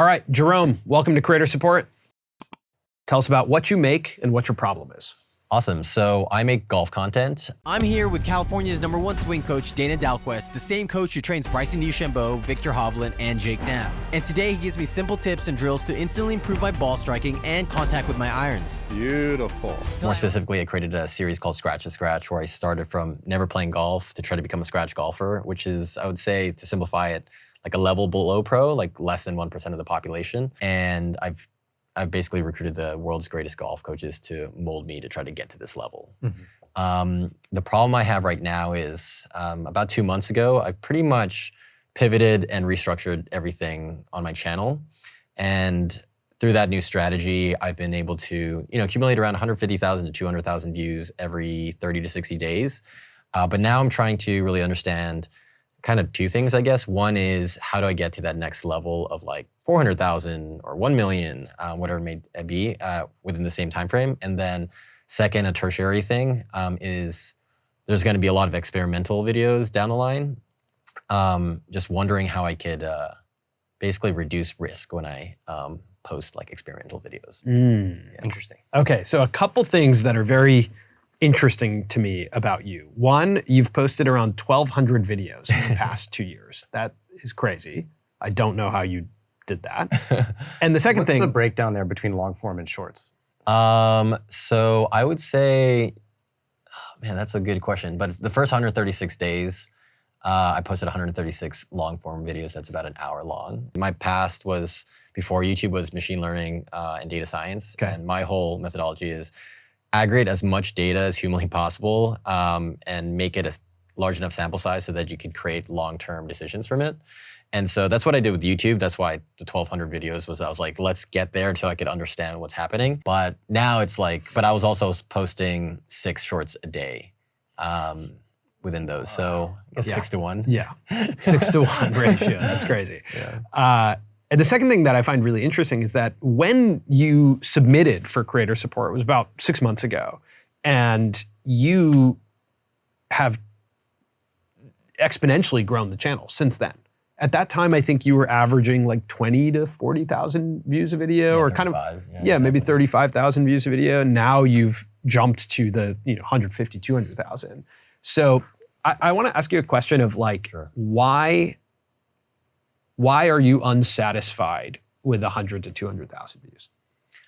All right, Jerome, welcome to Creator Support. Tell us about what you make and what your problem is. Awesome. So I make golf content. I'm here with California's #1 swing coach, Dana Dalquist, the same coach who trains Bryson DeChambeau, Victor Hovland, and Jake Knapp. And today he gives me simple tips and drills to instantly improve my ball striking and contact with my irons. Beautiful. More specifically, I created a series called Scratch to Scratch, where I started from never playing golf to try to become a scratch golfer, which is, I would say, to simplify it, like a level below pro, like less than 1% of the population. And I've basically recruited the world's greatest golf coaches to mold me to try to get to this level. The problem I have right now is about 2 months ago, I pretty much pivoted and restructured everything on my channel. And through that new strategy, I've been able to accumulate around 150,000 to 200,000 views every 30 to 60 days. But now I'm trying to really understand kind of two things, I guess. One is, how do I get to that next level of like 400,000 or 1 million, whatever it may be, within the same time frame? And then second, a tertiary thing, is there's gonna be a lot of experimental videos down the line. Just wondering how I could basically reduce risk when I post like experimental videos. Yeah. Interesting. Okay, so a couple things that are very interesting to me about you. One, you've posted around 1,200 videos in the past 2 years. That is crazy. I don't know how you did that. And the second thing— What's the breakdown there between long form and shorts? So I would say, man, that's a good question. But the first 136 days, I posted 136 long form videos. That's about an hour long. My past was, before YouTube, was machine learning and data science. Okay. And my whole methodology is aggregate as much data as humanly possible and make it a large enough sample size so that you can create long-term decisions from it. And so that's what I did with YouTube. That's why the 1,200 videos was, I was like, let's get there until I could understand what's happening. But now it's like, but I was also posting 6 shorts a day within those. So I guess 6 to 1. Yeah, 6 to 1 ratio, that's crazy. Yeah. And the second thing that I find really interesting is that when you submitted for Creator Support, it was about 6 months ago, and you have exponentially grown the channel since then. At that time, I think you were averaging like 20 to 40,000 views a video, or kind of, maybe 35,000 views a video. Now you've jumped to the 150, 200,000. So I want to ask you a question of like, why are you unsatisfied with 100 to 200,000 views?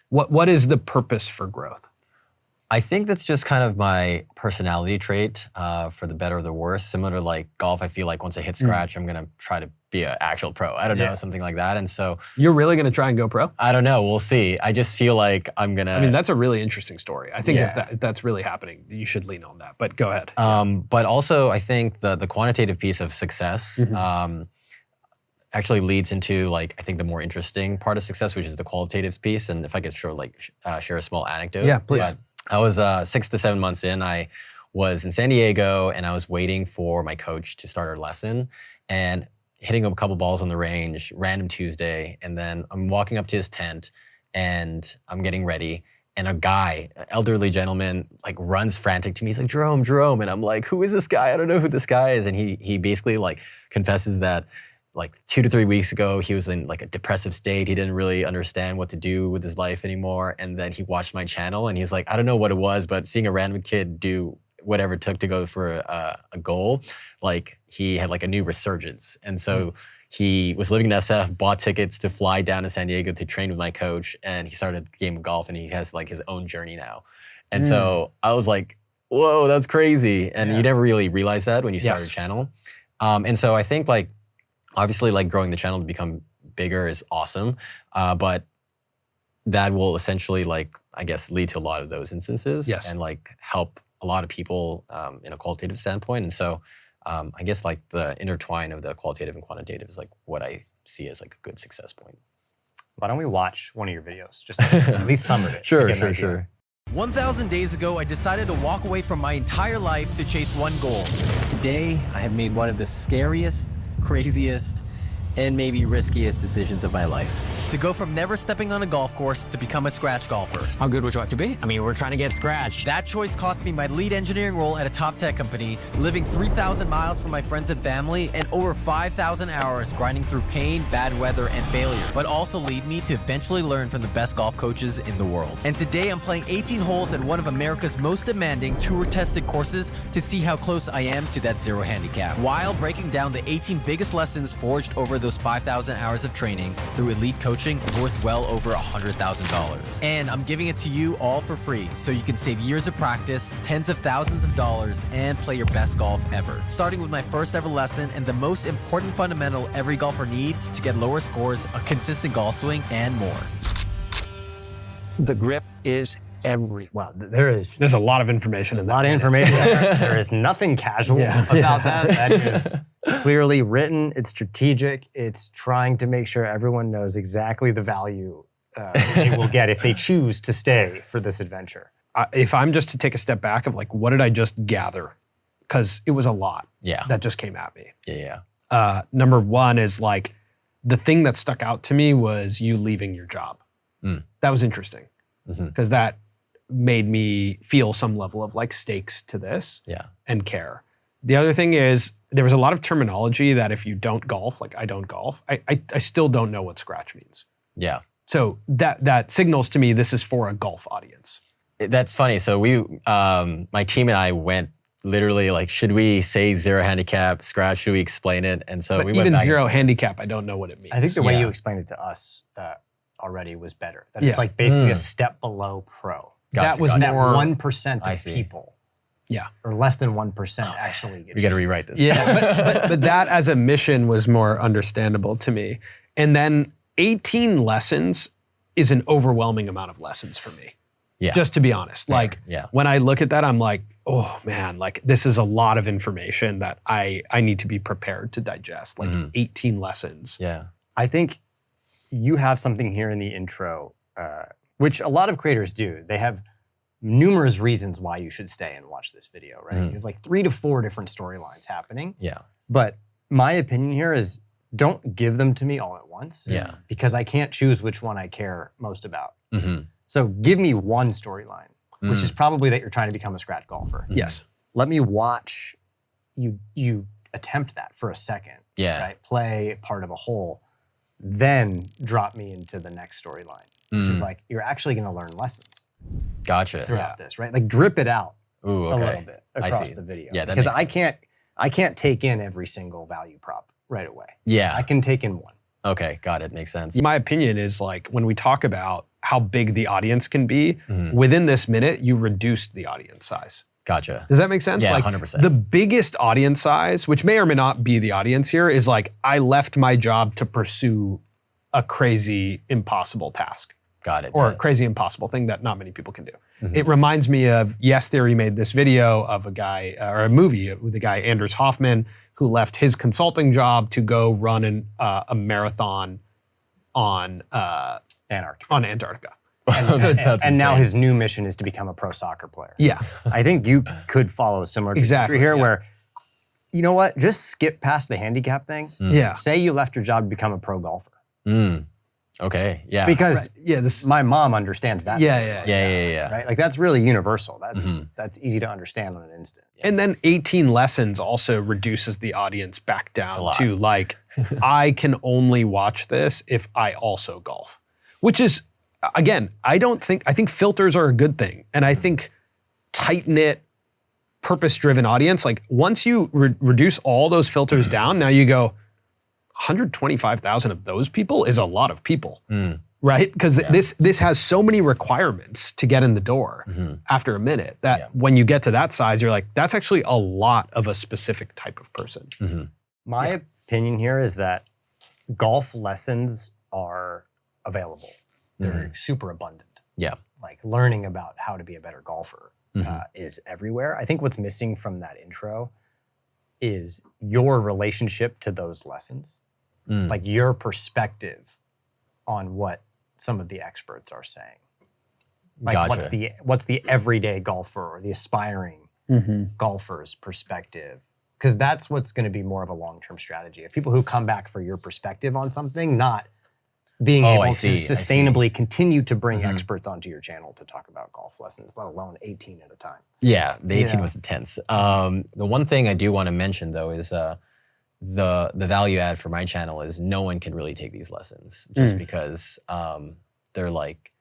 What is the purpose for growth? I think that's just kind of my personality trait, for the better or the worse. Similar to like golf, I feel like once I hit scratch, I'm gonna try to be an actual pro. I don't know, something like that. And so— You're really gonna try and go pro? I don't know, we'll see. I just feel like I'm gonna— I mean, that's a really interesting story. I think if that's really happening, you should lean on that, but go ahead. But also, I think the quantitative piece of success actually leads into like, I think the more interesting part of success, which is the qualitative piece. And if I could share a small anecdote. Yeah, please. But I was 6 to 7 months in. I was in San Diego and I was waiting for my coach to start our lesson and hitting up a couple balls on the range, random Tuesday. And then I'm walking up to his tent and I'm getting ready. And a guy, an elderly gentleman, like runs frantic to me. He's like, Jerome. And I'm like, who is this guy? I don't know who this guy is. And he basically like confesses that like 2 to 3 weeks ago, he was in like a depressive state. He didn't really understand what to do with his life anymore. And then he watched my channel and he's like, I don't know what it was, but seeing a random kid do whatever it took to go for a goal, like he had like a new resurgence. And so he was living in SF, bought tickets to fly down to San Diego to train with my coach. And he started the game of golf and he has like his own journey now. And so I was like, whoa, that's crazy. And you never really realize that when you start a channel. And so I think like, obviously, like growing the channel to become bigger is awesome, but that will essentially, like, I guess, lead to a lot of those instances and like help a lot of people in a qualitative standpoint. And so I guess like the intertwine of the qualitative and quantitative is like what I see as like a good success point. Why don't we watch one of your videos? Just at least some of it. Sure. 1,000 days ago, I decided to walk away from my entire life to chase one goal. Today, I have made one of the scariest, craziest, and maybe riskiest decisions of my life. To go from never stepping on a golf course to become a scratch golfer. How good would you like to be? I mean, we're trying to get scratched. That choice cost me my lead engineering role at a top tech company, living 3,000 miles from my friends and family, and over 5,000 hours grinding through pain, bad weather, and failure, but also lead me to eventually learn from the best golf coaches in the world. And today I'm playing 18 holes at one of America's most demanding tour-tested courses to see how close I am to that zero handicap, while breaking down the 18 biggest lessons forged over those 5,000 hours of training through elite coaching worth well over $100,000. And I'm giving it to you all for free, so you can save years of practice, tens of thousands of dollars, and play your best golf ever. Starting with my first ever lesson and the most important fundamental every golfer needs to get lower scores, a consistent golf swing, and more. The grip is Well, there's There's a lot of information in a that. lot of information there. There is nothing casual about that. That is clearly written. It's strategic. It's trying to make sure everyone knows exactly the value they will get if they choose to stay for this adventure. If I'm just to take a step back of like, what did I just gather? Because it was a lot that just came at me. Yeah. Number one is like, the thing that stuck out to me was you leaving your job. That was interesting because that made me feel some level of like stakes to this and care. The other thing is there was a lot of terminology that if you don't golf, like I don't golf, I still don't know what scratch means. Yeah. So that signals to me this is for a golf audience. That's funny. So my team and I went literally like, should we say zero handicap, scratch? Should we explain it? And so But we went even back zero handicap, I don't know what it means. I think the way you explained it to us already was better. That it's like basically a step below pro. That was That more 1% of people, or less than 1% actually get. We got to rewrite this. Yeah, but that as a mission was more understandable to me. And then 18 lessons is an overwhelming amount of lessons for me. Yeah. Just to be honest. Like Yeah. when I look at that, I'm like, oh man, like this is a lot of information that I need to be prepared to digest. Like 18 lessons. Yeah. I think you have something here in the intro, which a lot of creators do. They have numerous reasons why you should stay and watch this video, right? You have like 3 to 4 different storylines happening. Yeah. But my opinion here is don't give them to me all at once. Yeah. Because I can't choose which one I care most about. So give me one storyline, which is probably that you're trying to become a scratch golfer. Yes. Let me watch you attempt that for a second. Yeah. Right? Play part of a hole, then drop me into the next storyline, which is like you're actually going to learn lessons Gotcha. throughout this, right? Like drip it out Ooh, a okay. little bit I across see. the video. Yeah, that because makes I can't take in every single value prop right away. Yeah. I can take in one. Okay. Got it. Makes sense. My opinion is like when we talk about how big the audience can be, within this minute, you reduced the audience size. Gotcha. Does that make sense? Yeah, like 100%. The biggest audience size, which may or may not be the audience here, is like I left my job to pursue a crazy impossible task. Got it. Or a crazy impossible thing that not many people can do. It reminds me of Yes Theory made this video of a guy, or a movie with the guy Anders Hoffman, who left his consulting job to go run a marathon on Antarctica. And now his new mission is to become a pro soccer player. Yeah. I think you could follow a similar trajectory here where, you know what, just skip past the handicap thing. Yeah. Say you left your job to become a pro golfer. Okay. Yeah. Because my mom understands that. Yeah. Right? Like that's really universal. That's easy to understand on an instant. And then 18 lessons also reduces the audience back down to like, I can only watch this if I also golf. Which is, again, I think filters are a good thing. And I think tight-knit, purpose-driven audience, like once you reduce all those filters down, now you go, 125,000 of those people is a lot of people, right? Because this has so many requirements to get in the door after a minute that when you get to that size, you're like, that's actually a lot of a specific type of person. My opinion here is that golf lessons are available. They're super abundant. Yeah. Like learning about how to be a better golfer is everywhere. I think what's missing from that intro is your relationship to those lessons. Like your perspective on what some of the experts are saying. Like what's the everyday golfer or the aspiring golfer's perspective? Because that's what's going to be more of a long-term strategy. Of people who come back for your perspective on something, not being Oh, able I to see, I see. sustainably continue to bring experts onto your channel to talk about golf lessons, let alone 18 at a time. Yeah, the 18 Yeah. was intense. The one thing I do want to mention though is the value add for my channel is no one can really take these lessons just because they're like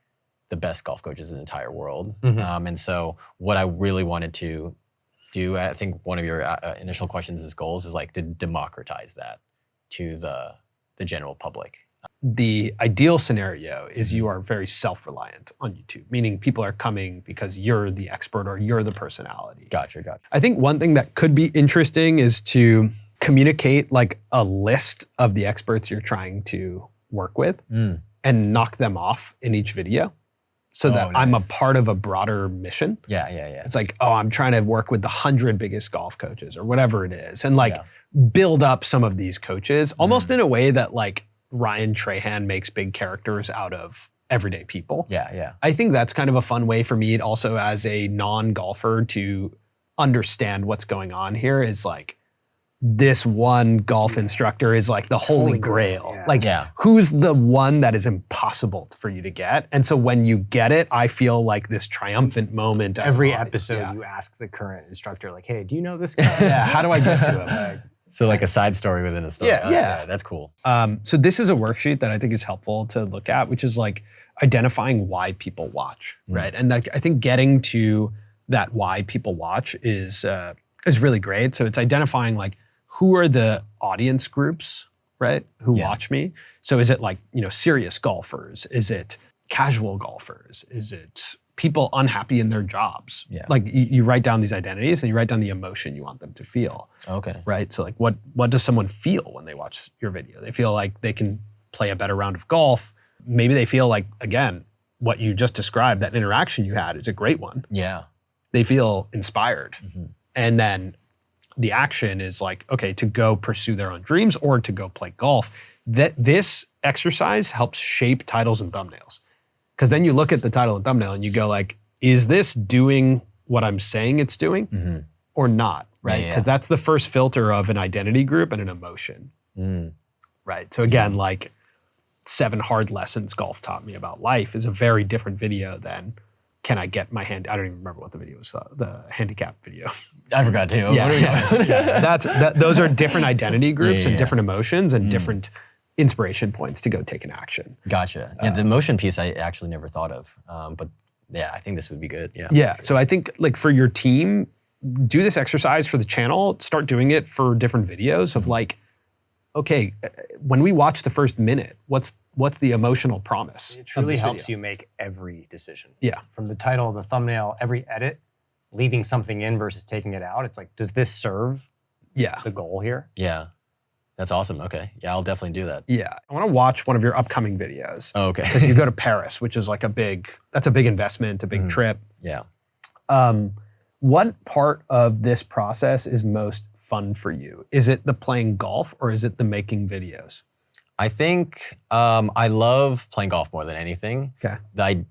the best golf coaches in the entire world. And so what I really wanted to do, I think one of your initial questions is goals is like to democratize that to the general public. The ideal scenario is you are very self-reliant on YouTube, meaning people are coming because you're the expert or you're the personality. Gotcha. I think one thing that could be interesting is to communicate like a list of the experts you're trying to work with and knock them off in each video so that I'm a part of a broader mission. Yeah. It's like, oh, I'm trying to work with the 100 biggest golf coaches or whatever it is. And like build up some of these coaches almost in a way that like Ryan Trahan makes big characters out of everyday people. Yeah. I think that's kind of a fun way for me also as a non-golfer to understand what's going on here is like, this one golf instructor is like the holy grail. Yeah. Like, who's the one that is impossible for you to get? And so when you get it, I feel like this triumphant moment. As Every an audience. episode, you ask the current instructor, like, "Hey, do you know this guy?" How do I get to him? Like, So like a side story within a story. Yeah. That's cool. so this is a worksheet that I think is helpful to look at, which is like identifying why people watch, right? And like, I think getting to that why people watch is really great. So it's identifying like, who are the audience groups, right, who watch me? So is it like, serious golfers? Is it casual golfers? Is it people unhappy in their jobs? Yeah. Like you write down these identities and you write down the emotion you want them to feel. Okay. Right? So like what does someone feel when they watch your video? They feel like they can play a better round of golf. Maybe they feel like, again, what you just described, that interaction you had is a great one. Yeah. They feel inspired. And then the action is like, okay, to go pursue their own dreams or to go play golf. That this exercise helps shape titles and thumbnails. Because then you look at the title and thumbnail and you go like, is this doing what I'm saying it's doing or not, right? Because that's the first filter of an identity group and an emotion, right? So again, like 7 hard lessons golf taught me about life is a very different video than can I get my hand? I don't even remember what the video was, the handicap video. I forgot too. Those are different identity groups and different emotions and different inspiration points to go take an action. Gotcha. Yeah, the emotion piece I actually never thought of, but yeah, I think this would be good. Yeah. So I think like for your team, do this exercise for the channel. Start doing it for different videos of like, okay, when we watch the first minute, what's the emotional promise? It truly helps you make every decision. Yeah. From the title, the thumbnail, every edit, leaving something in versus taking it out. It's like, does this serve the goal here? Yeah. That's awesome. Okay. Yeah, I'll definitely do that. Yeah. I want to watch one of your upcoming videos. Oh, okay. Because you go to Paris, which is like that's a big investment, a big trip. Yeah. What part of this process is most fun for you? Is it the playing golf or is it the making videos? I think I love playing golf more than anything. Okay. I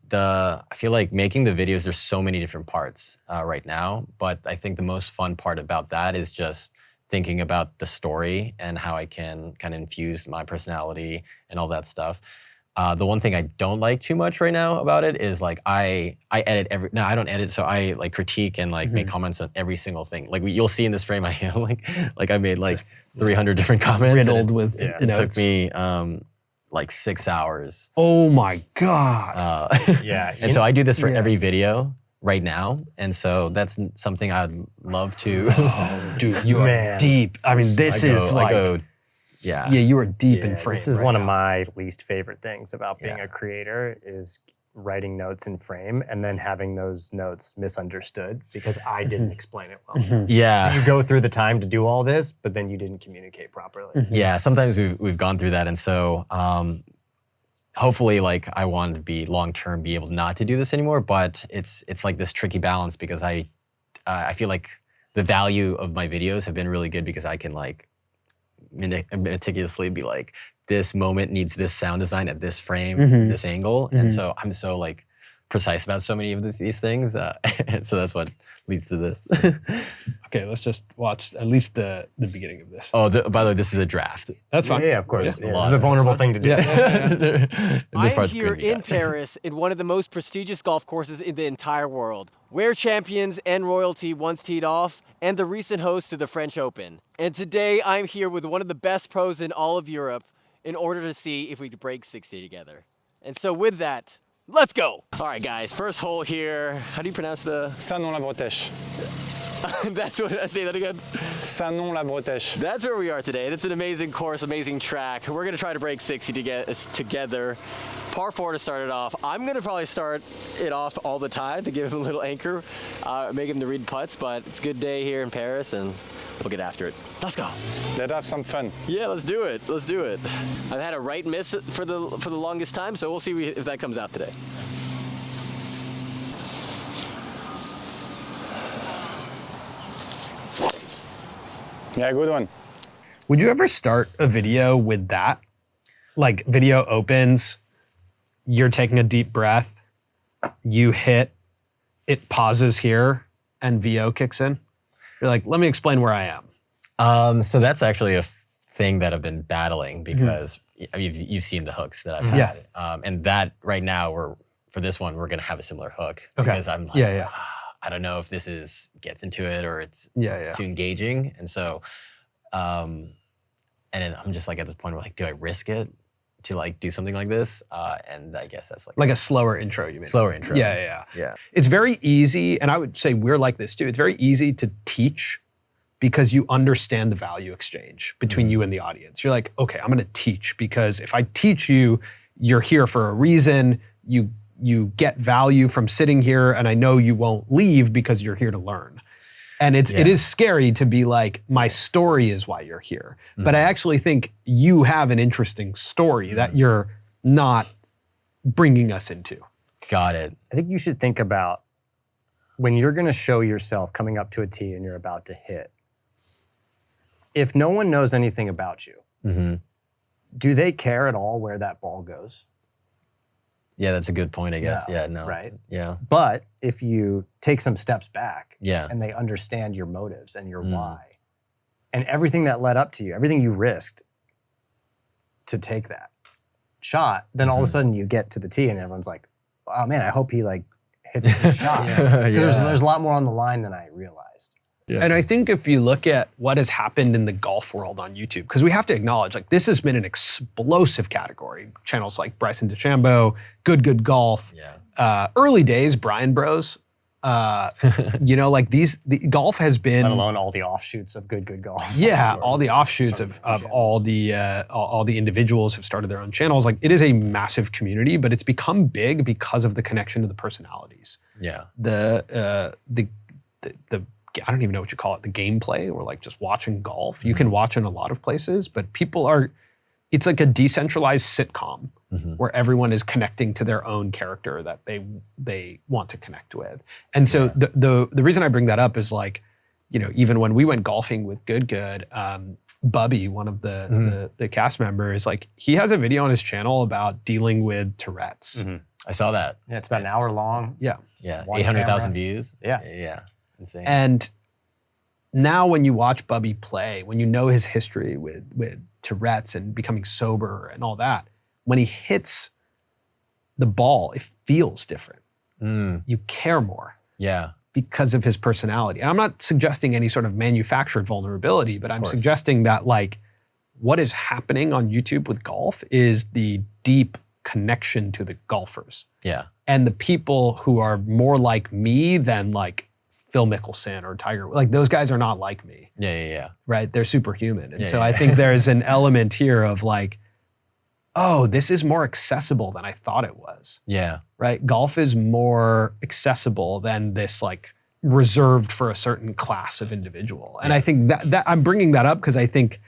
feel like making the videos, there's so many different parts right now, but I think the most fun part about that is just thinking about the story and how I can kind of infuse my personality and all that stuff. The one thing I don't like too much right now about it is like I edit I don't edit, so I like critique and like make comments on every single thing. Like you'll see in this frame, I like I made like 300 different comments. Riddled with it took me like 6 hours. Oh my God. And so I do this for every video right now, and so that's something I'd love to. Oh, dude, you are deep. I mean, you are deep in frame. This is one of my least favorite things about being a creator is writing notes in frame and then having those notes misunderstood because I didn't explain it well. Yeah. So you go through the time to do all this, but then you didn't communicate properly. Yeah, sometimes we've gone through that, and so hopefully, like I want to be long-term, be able not to do this anymore, but it's like this tricky balance because I feel like the value of my videos have been really good because I can like meticulously be like, this moment needs this sound design at this frame, this angle. And so I'm so like precise about so many of these things. And so that's what leads to this. Okay, let's just watch at least the beginning of this. Oh, by the way, this is a draft. That's fine. Yeah, of course. Yeah, This is a vulnerable thing to do. This I'm part's here crazy. in Paris in one of the most prestigious golf courses in the entire world, where champions and royalty once teed off, and the recent host to the French Open. And today I'm here with one of the best pros in all of Europe in order to see if we could break 60 together. And so with that, let's go. All right, guys, first hole here. How do you pronounce the... Sanon-la-Bretèche. That's what I say that again. Sanon-la-Bretèche. That's where we are today. It's an amazing course, amazing track. We're gonna try to break 60 to get us together. Par 4 to start it off. I'm gonna probably start it off all the time to give him a little anchor, make him to read putts, but it's a good day here in Paris and we'll get after it. Let's go. Let's have some fun. Yeah, let's do it. Let's do it. I've had a right miss for the longest time, so we'll see if that comes out today. Yeah, good one. Would you ever start a video with that? Like video opens, you're taking a deep breath, you hit, it pauses here, and VO kicks in? You're like, let me explain where I am. So that's actually a thing that I've been battling because I mean, you've seen the hooks that I've had. And that right now, for this one, we're going to have a similar hook. Okay. Because I'm like, Yeah. I don't know if this gets into it or it's Yeah. too engaging. And so, and then I'm just like at this point where like, do I risk it to like do something like this? And I guess that's Like a slower intro, you mean? slower intro. Yeah. Yeah. It's very easy, and I would say we're like this too. It's very easy to teach because you understand the value exchange between you and the audience. You're like, okay, I'm gonna teach because if I teach you, you're here for a reason. You get value from sitting here, and I know you won't leave because you're here to learn. And it is scary to be like, my story is why you're here. But I actually think you have an interesting story that you're not bringing us into. Got it. I think you should think about when you're going to show yourself coming up to a tee and you're about to hit. If no one knows anything about you, do they care at all where that ball goes? Yeah, that's a good point, I guess. No, Yeah, no. right? Yeah. But if you take some steps back Yeah. and they understand your motives and your why and everything that led up to you, everything you risked to take that shot, then all of a sudden you get to the tee and everyone's like, oh man, I hope he like hits a good shot. Because there's a lot more on the line than I realized. Yeah. And I think if you look at what has happened in the golf world on YouTube, because we have to acknowledge, like, this has been an explosive category. Channels like Bryson DeChambeau, Good Golf, early days, Brian Bros. You know, like the golf has been, Let alone all the offshoots of good golf. yeah, all the offshoots of all the individuals have started their own channels. Like, it is a massive community, but it's become big because of the connection to the personalities. Yeah. The I don't even know what you call it, the gameplay, or like just watching golf. You can watch in a lot of places, but it's like a decentralized sitcom where everyone is connecting to their own character that they want to connect with. And so the reason I bring that up is, like, you know, even when we went golfing with Good, Bubby, one of the cast members, like, he has a video on his channel about dealing with Tourette's. I saw that. Yeah, it's about an hour long. Yeah. Yeah. One 800,000 camera. views. Yeah. Yeah. Insane. And now when you watch Bubby play, when you know his history with Tourette's and becoming sober and all that, when he hits the ball, it feels different. You care more Yeah. because of his personality. And I'm not suggesting any sort of manufactured vulnerability, but I'm suggesting that, like, what is happening on YouTube with golf is the deep connection to the golfers. Yeah. And the people who are more like me than like Phil Mickelson or Tiger, like, those guys are not like me, Yeah. right? They're superhuman. And Yeah, so yeah. I think there's an element here of like, oh, this is more accessible than I thought it was, Yeah. right? Golf is more accessible than this, like, reserved for a certain class of individual. And I think that I'm bringing that up because I think,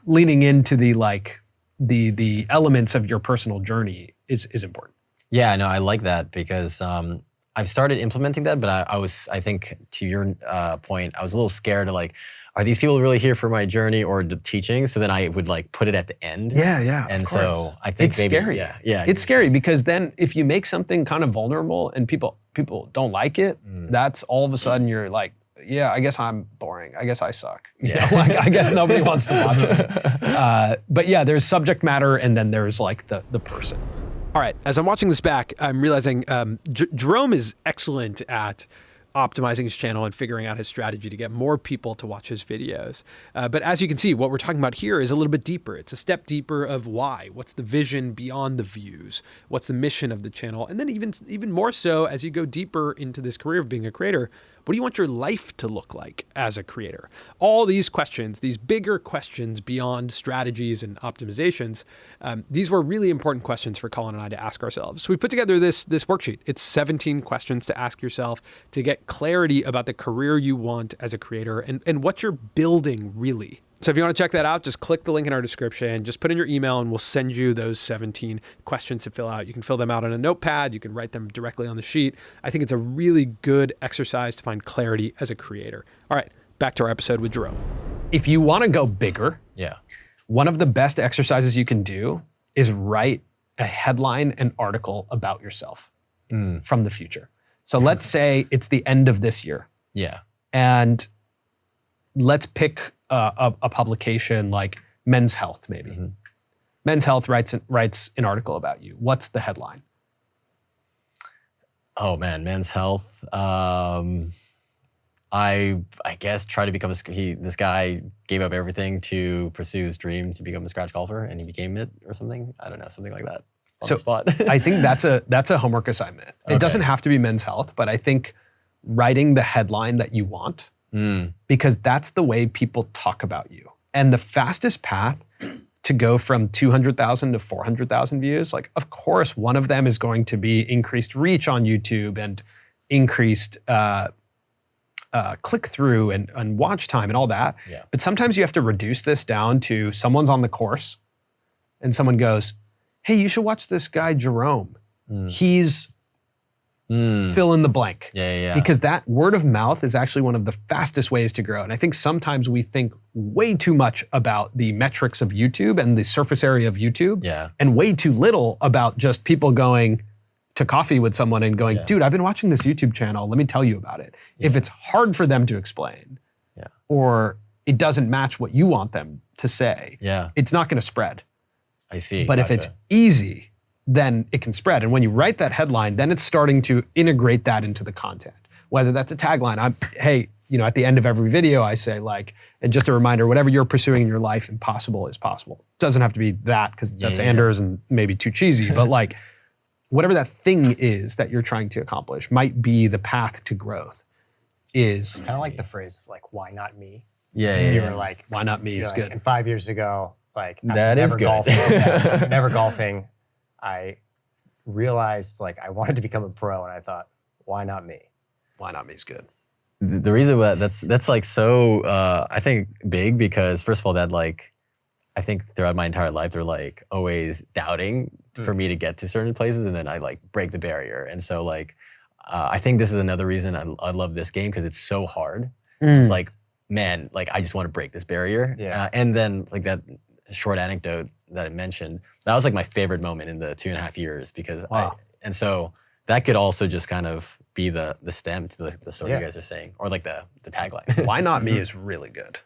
leaning into the, like, the elements of your personal journey is important. Yeah, no, I like that because I've started implementing that, but I think to your point, I was a little scared of, like, are these people really here for my journey or the teaching? So then I would like put it at the end. Yeah. And of course. so I think it's maybe, scary. Yeah. It's scary because then if you make something kind of vulnerable and people don't like it, that's all of a sudden you're like, yeah, I guess I'm boring. I guess I suck. You know, like, I guess nobody wants to watch it. But yeah, there's subject matter and then there's like the person. All right, as I'm watching this back, I'm realizing Jerome is excellent at optimizing his channel and figuring out his strategy to get more people to watch his videos. But as you can see, what we're talking about here is a little bit deeper. It's a step deeper of why. What's the vision beyond the views? What's the mission of the channel? And then even more so, as you go deeper into this career of being a creator, what do you want your life to look like as a creator? All these questions, these bigger questions beyond strategies and optimizations, these were really important questions for Colin and I to ask ourselves. So we put together this worksheet. It's 17 questions to ask yourself to get clarity about the career you want as a creator and what you're building really. So if you want to check that out, just click the link in our description, just put in your email and we'll send you those 17 questions to fill out. You can fill them out on a notepad. You can write them directly on the sheet. I think it's a really good exercise to find clarity as a creator. All right, back to our episode with Jerome. If you want to go bigger, one of the best exercises you can do is write a headline and article about yourself from the future. So let's say it's the end of this year. And let's pick a publication like Men's Health, maybe. Men's Health writes an article about you. What's the headline? Oh man, Men's Health. I guess try to become this guy gave up everything to pursue his dream to become a scratch golfer, and he became it or something. I don't know, something like that. On the spot. I think that's a homework assignment. Okay. It doesn't have to be Men's Health, but I think writing the headline that you want, because that's the way people talk about you. And the fastest path to go from 200,000 to 400,000 views, like of course one of them is going to be increased reach on YouTube and increased click through and watch time and all that. But sometimes you have to reduce this down to someone's on the course and someone goes, hey, you should watch this guy, Jerome. He's fill in the blank. Because that word of mouth is actually one of the fastest ways to grow. And I think sometimes we think way too much about the metrics of YouTube and the surface area of YouTube, and way too little about just people going to coffee with someone and going, dude, I've been watching this YouTube channel. Let me tell you about it. If it's hard for them to explain, or it doesn't match what you want them to say, it's not going to spread. I see. But if it's easy, then it can spread. And when you write that headline, then it's starting to integrate that into the content. Whether that's a tagline, hey, at the end of every video, I say like, and just a reminder, whatever you're pursuing in your life, impossible is possible. It doesn't have to be that, because that's Anders and maybe too cheesy, but like, whatever that thing is that you're trying to accomplish might be the path to growth. Is kind of like the phrase of like, why not me? You were like, why not me is good. And 5 years ago, like that is good. Never golfing. I realized like I wanted to become a pro, and I thought, why not me? Why not me is good. The reason why that's like so I think big, because first of all, that like I think throughout my entire life they're like always doubting for me to get to certain places, and then I like break the barrier. And so like I think this is another reason I love this game, because it's so hard. It's like, man, like I just want to break this barrier. And then like that short anecdote that I mentioned, that was like my favorite moment in the 2.5 years, because and so that could also just kind of be the stem to the story you guys are saying, or like the tagline. Why not me is really good.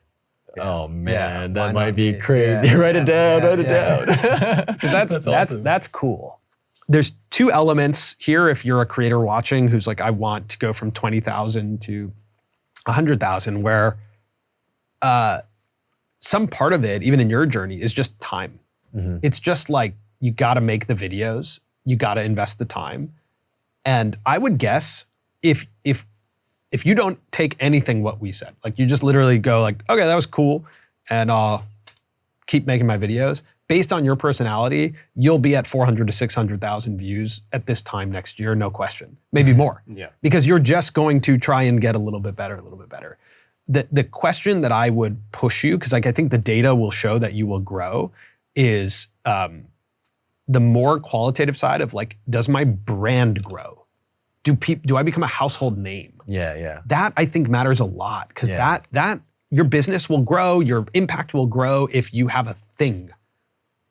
Oh man, that might be crazy. Write it down, write it down. That's awesome. That's cool. There's two elements here if you're a creator watching who's like, I want to go from 20,000 to 100,000, where some part of it, even in your journey, is just time. It's just like, you gotta make the videos, you gotta invest the time. And I would guess if you don't take anything what we said, like you just literally go like, okay, that was cool, and I'll keep making my videos, based on your personality, you'll be at 400 to 600,000 views at this time next year, no question. Maybe more. Because you're just going to try and get a little bit better, The question that I would push you, because like I think the data will show that you will grow, is the more qualitative side of like, does my brand grow? Do I become a household name? Yeah. That I think matters a lot, because that your business will grow, your impact will grow if you have a thing.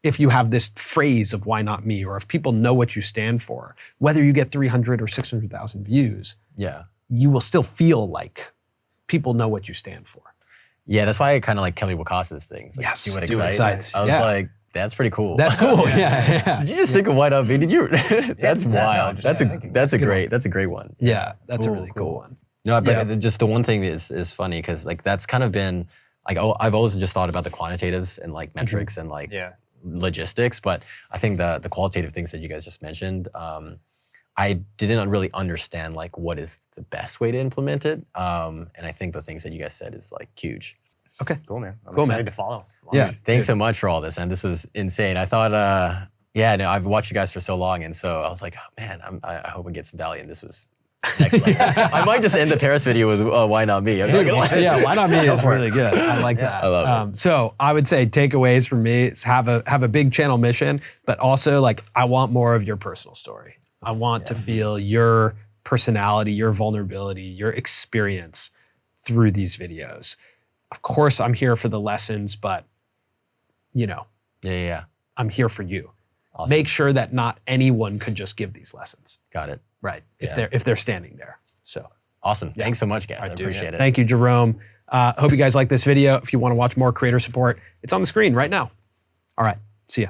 If you have this phrase of why not me, or if people know what you stand for, whether you get 300 or 600,000 views, Yeah. you will still feel like people know what you stand for. Yeah, that's why I kind of like Kelly Wakasa's things. Like, Yes, do what do what excites. excites. I was Yeah. like, that's pretty cool. That's cool. yeah. Did you just think of why not me? Did you? That's wild. just That's thinking. that's a great one. Yeah, that's a really cool one. No, but Yeah. just the one thing is funny because like that's kind of been like I've always just thought about the quantitative and like metrics and like logistics, but I think the qualitative things that you guys just mentioned, I didn't really understand like what is the best way to implement it, and I think the things that you guys said is like huge. Okay. Cool, man. I'm Cool, excited man. to follow. Yeah. Thanks so much for all this, man. This was insane. I thought, I've watched you guys for so long, and so I was like, oh, man, I hope I get some value. And this was next level. I might just end the Paris video with why not me? I'm not gonna lie. Yeah, why not me is really good. I like that. I love it. So I would say takeaways from me is have a big channel mission, but also like I want more of your personal story. I want to feel your personality, your vulnerability, your experience through these videos. Of course, I'm here for the lessons, but Yeah. I'm here for you. Awesome. Make sure that not anyone can just give these lessons, Got it. right? Yeah. If they're standing there. So. Awesome. Thanks so much, guys. I appreciate it. Thank you, Jerome. Hope you guys like this video. If you want to watch more creator support, it's on the screen right now. All right, see ya.